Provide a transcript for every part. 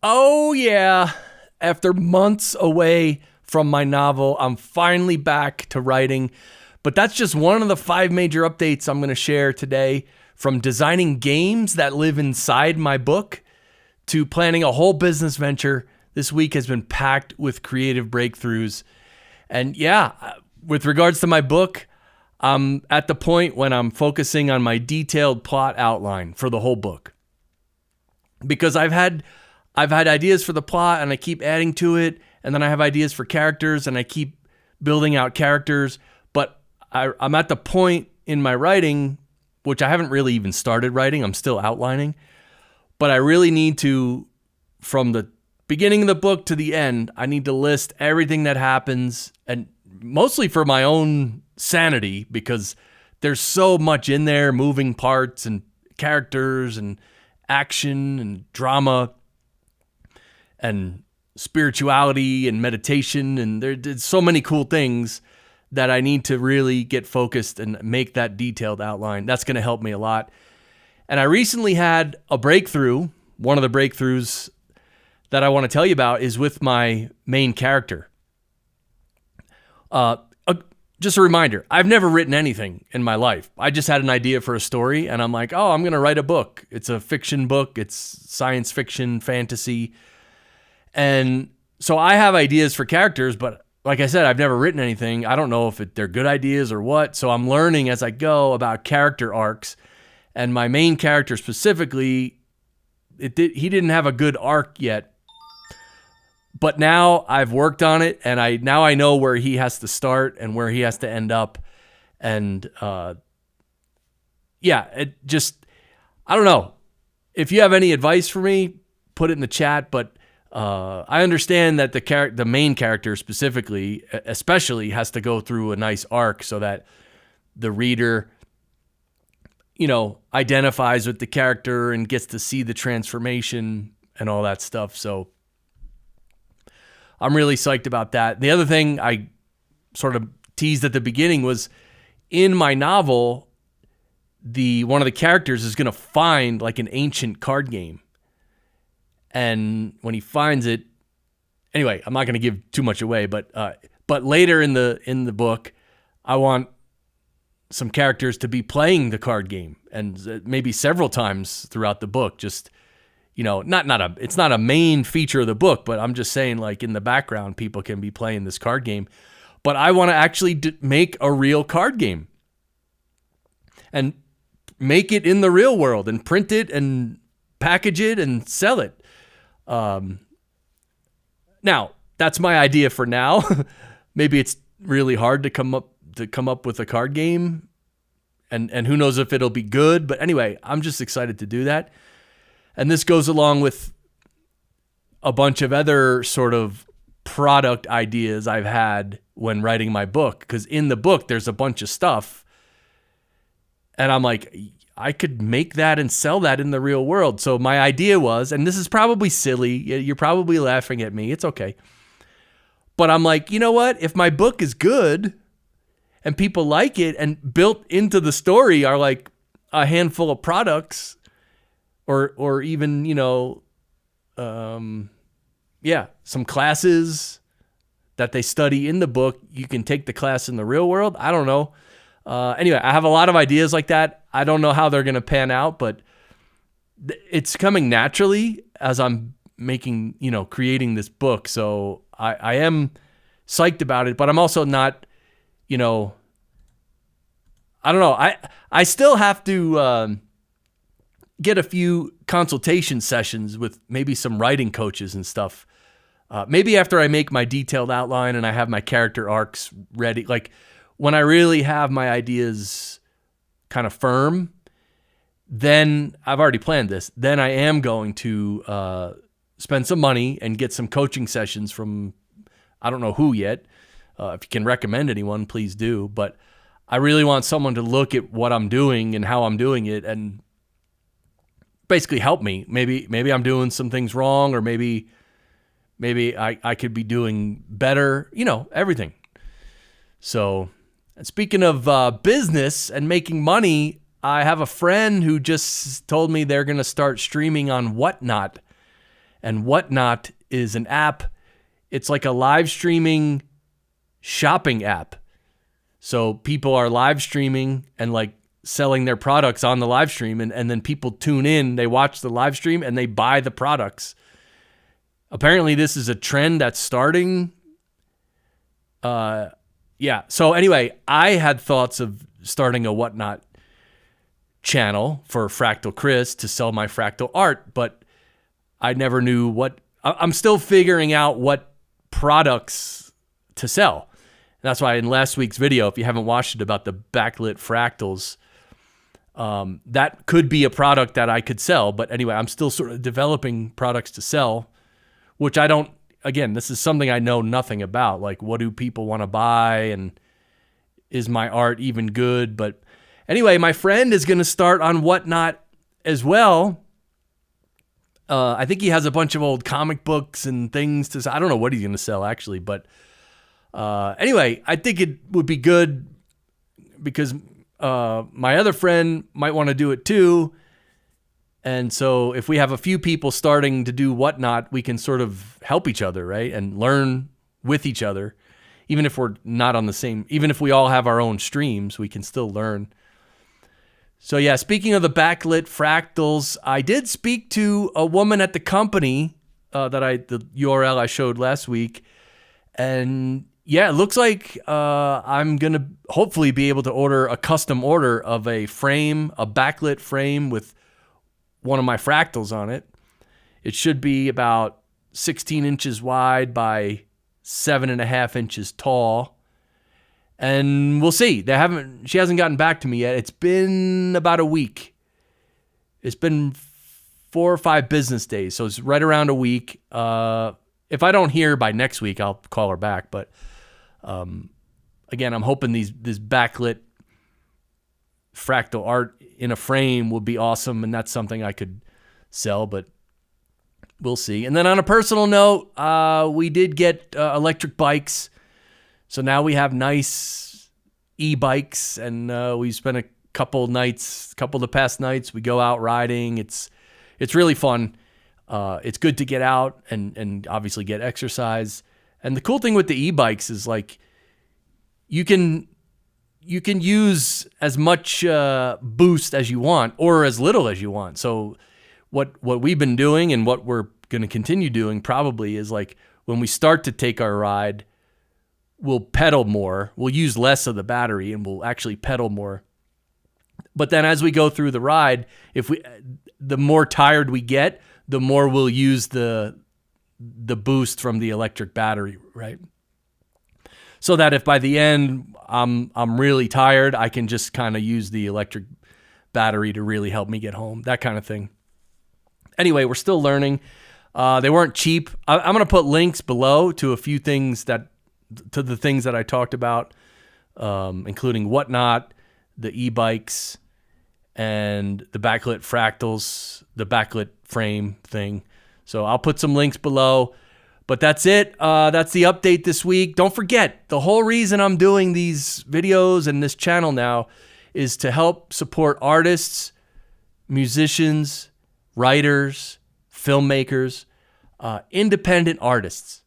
Oh, yeah. After months away from my novel, I'm finally back to writing. But that's just one of the 5 major updates I'm going to share today. From designing games that live inside my book to planning a whole business venture, this week has been packed with creative breakthroughs. And yeah, with regards to my book, I'm at the point when I'm focusing on my detailed plot outline for the whole book. Because I've had ideas for the plot and I keep adding to it, and then I have ideas for characters and I keep building out characters, but I'm at the point in my writing, which I haven't really even started writing, I'm still outlining, but I really need to, from the beginning of the book to the end, I need to list everything that happens, and mostly for my own sanity, because there's so much in there, moving parts and characters and action and drama and spirituality and meditation, and there's so many cool things that I need to really get focused and make that detailed outline. That's going to help me a lot. And I recently had a breakthrough. One of the breakthroughs that I want to tell you about is with my main character. Just a reminder, I've never written anything in my life. I just had an idea for a story, and I'm like, oh, I'm going to write a book. It's a fiction book. It's science fiction, fantasy. And so I have ideas for characters, but like I said, I've never written anything. I don't know if they're good ideas or what. So I'm learning as I go about character arcs. And my main character specifically, he didn't have a good arc yet. But now I've worked on it, and I know where he has to start and where he has to end up. And I don't know. If you have any advice for me, put it in the chat. But I understand that the main character specifically, especially, has to go through a nice arc so that the reader, identifies with the character and gets to see the transformation and all that stuff. So I'm really psyched about that. The other thing I sort of teased at the beginning was, in my novel, one of the characters is going to find like an ancient card game. And when he finds it, anyway, I'm not going to give too much away, but later in the book, I want some characters to be playing the card game, and maybe several times throughout the book. Just, it's not a main feature of the book, but I'm just saying, like, in the background, people can be playing this card game. But I want to actually make a real card game and make it in the real world and print it and package it and sell it. Now, that's my idea for now. Maybe it's really hard to come up with a card game, and who knows if it'll be good. But anyway, I'm just excited to do that. And this goes along with a bunch of other sort of product ideas I've had when writing my book, because in the book there's a bunch of stuff, and I'm like, I could make that and sell that in the real world. So my idea was, and this is probably silly, you're probably laughing at me, it's okay, but I'm like, you know what? If my book is good and people like it, and built into the story are like a handful of products, or even, some classes that they study in the book, you can take the class in the real world. I don't know. Anyway, I have a lot of ideas like that. I don't know how they're going to pan out, but it's coming naturally as I'm creating this book. So I am psyched about it, but I'm also not, I don't know. I still have to get a few consultation sessions with maybe some writing coaches and stuff. Maybe after I make my detailed outline and I have my character arcs ready, like when I really have my ideas kind of firm, then I've already planned this. Then I am going to spend some money and get some coaching sessions from, I don't know who yet. If you can recommend anyone, please do. But I really want someone to look at what I'm doing and how I'm doing it and basically help me. Maybe I'm doing some things wrong, or maybe I could be doing better, everything. So, speaking of business and making money, I have a friend who just told me they're going to start streaming on Whatnot. And Whatnot is an app. It's like a live streaming shopping app. So people are live streaming and like selling their products on the live stream, and then people tune in, they watch the live stream, and they buy the products. Apparently this is a trend that's starting. Yeah. So anyway, I had thoughts of starting a Whatnot channel for FRACTALCHRIS to sell my fractal art, but I never knew I'm still figuring out what products to sell. And that's why in last week's video, if you haven't watched it about the backlit fractals, that could be a product that I could sell. But anyway, I'm still sort of developing products to sell, which I don't, again, this is something I know nothing about. Like, what do people want to buy? And is my art even good? But anyway, my friend is going to start on Whatnot as well. I think he has a bunch of old comic books and things to sell. I don't know what he's going to sell actually, but anyway, I think it would be good because my other friend might want to do it too. And so if we have a few people starting to do Whatnot, we can sort of help each other, right? And learn with each other. Even if we're not on the same, even if we all have our own streams, we can still learn. So yeah, speaking of the backlit fractals, I did speak to a woman at the company the URL I showed last week. And yeah, it looks like I'm going to hopefully be able to order a custom order of a frame, a backlit frame with one of my fractals on it. It should be about 16 inches wide by 7.5 inches tall. And we'll see. She hasn't gotten back to me yet. It's been about a week. It's been 4 or 5 business days. So it's right around a week. If I don't hear by next week, I'll call her back. But again, I'm hoping this backlit fractal art in a frame would be awesome, and that's something I could sell, but we'll see. And then on a personal note, we did get electric bikes. So now we have nice e-bikes, and we spent a couple of the past nights, we go out riding. It's really fun. It's good to get out and obviously get exercise. And the cool thing with the e-bikes is like you can use as much boost as you want or as little as you want. So what we've been doing and what we're going to continue doing probably is like when we start to take our ride, we'll pedal more. We'll use less of the battery and we'll actually pedal more. But then as we go through the ride, the more tired we get, the more we'll use the boost from the electric battery, right? So that if by the end I'm really tired, I can just kind of use the electric battery to really help me get home, that kind of thing. Anyway, we're still learning. They weren't cheap. I'm going to put links below to a few things to the things that I talked about, including Whatnot, the e-bikes, and the backlit fractals, the backlit frame thing. So I'll put some links below. But that's it. That's the update this week. Don't forget, the whole reason I'm doing these videos and this channel now is to help support artists, musicians, writers, filmmakers, independent artists.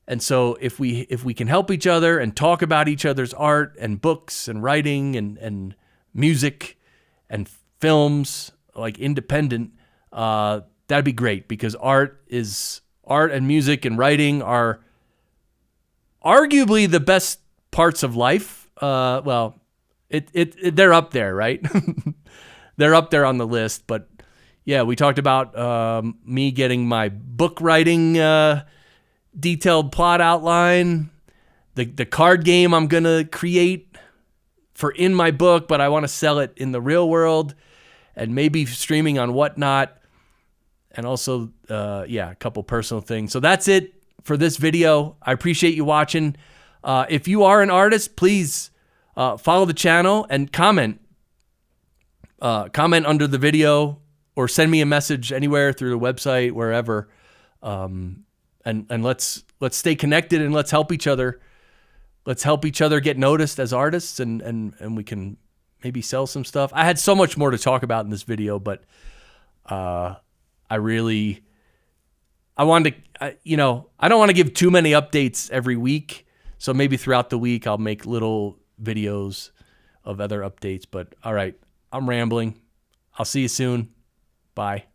And so if we can help each other and talk about each other's art and books and writing and music and films, like independent, that'd be great, because art and music and writing are arguably the best parts of life. Well, they're up there, right? They're up there on the list. But yeah, we talked about me getting my book writing detailed plot outline, the card game I'm gonna create for in my book, but I want to sell it in the real world, and maybe streaming on Whatnot. And also, a couple personal things. So that's it for this video. I appreciate you watching. If you are an artist, please follow the channel and comment. Comment under the video or send me a message anywhere through the website, wherever. And let's stay connected and let's help each other. Let's help each other get noticed as artists, and we can maybe sell some stuff. I had so much more to talk about in this video, but I really I wanted to, I don't want to give too many updates every week. So maybe throughout the week, I'll make little videos of other updates. But all right, I'm rambling. I'll see you soon. Bye.